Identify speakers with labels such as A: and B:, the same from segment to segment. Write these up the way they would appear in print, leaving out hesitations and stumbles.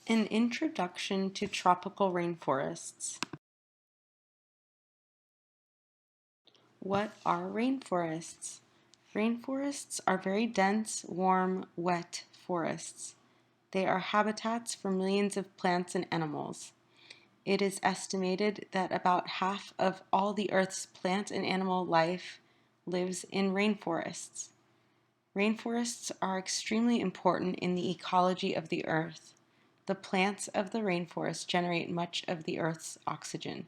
A: An introduction to tropical rainforests. What are rainforests? Rainforests are very dense, warm, wet forests. They are habitats for millions of plants and animals. It is estimated that about half of all the Earth's plant and animal life lives in rainforests. Rainforests are extremely important in the ecology of the Earth. The plants of the rainforest generate much of the Earth's oxygen.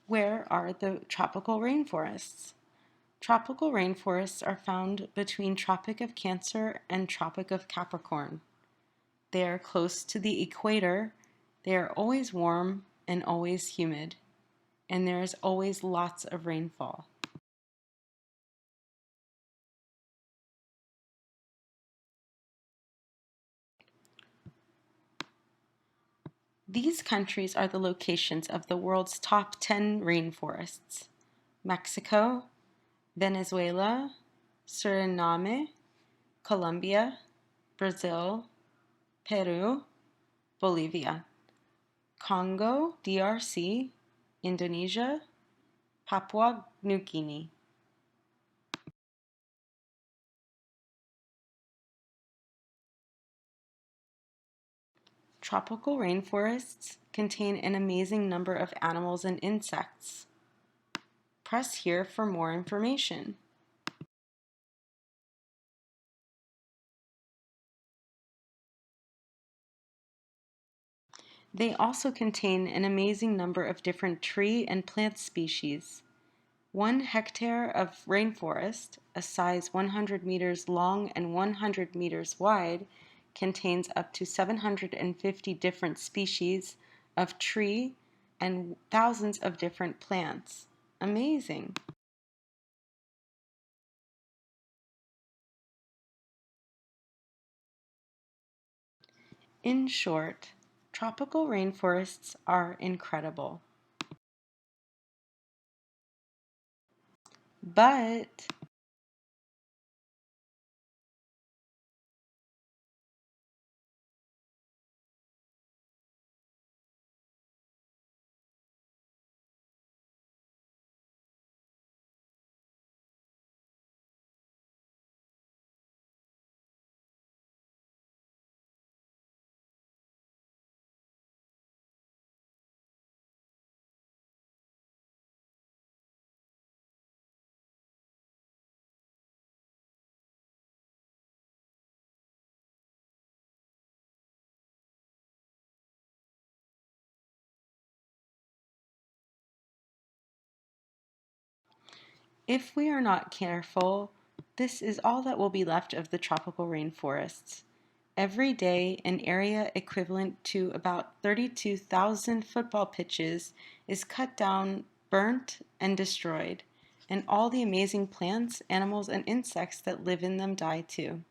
A: Where are the tropical rainforests? Tropical rainforests are found between Tropic of Cancer and Tropic of Capricorn. They are close to the equator, they are always warm and always humid, and there is always lots of rainfall. These countries are the locations of the world's top 10 rainforests: Mexico, Venezuela, Suriname, Colombia, Brazil, Peru, Bolivia, Congo, DRC, Indonesia, Papua New Guinea. Tropical rainforests contain an amazing number of animals and insects. Press here for more information. They also contain an amazing number of different tree and plant species. 1 hectare of rainforest, a size 100 meters long and 100 meters wide, contains up to 750 different species of tree and thousands of different plants. Amazing! In short, tropical rainforests are incredible. But if we are not careful, this is all that will be left of the tropical rainforests. Every day, an area equivalent to about 32,000 football pitches is cut down, burnt, and destroyed, and all the amazing plants, animals, and insects that live in them die too.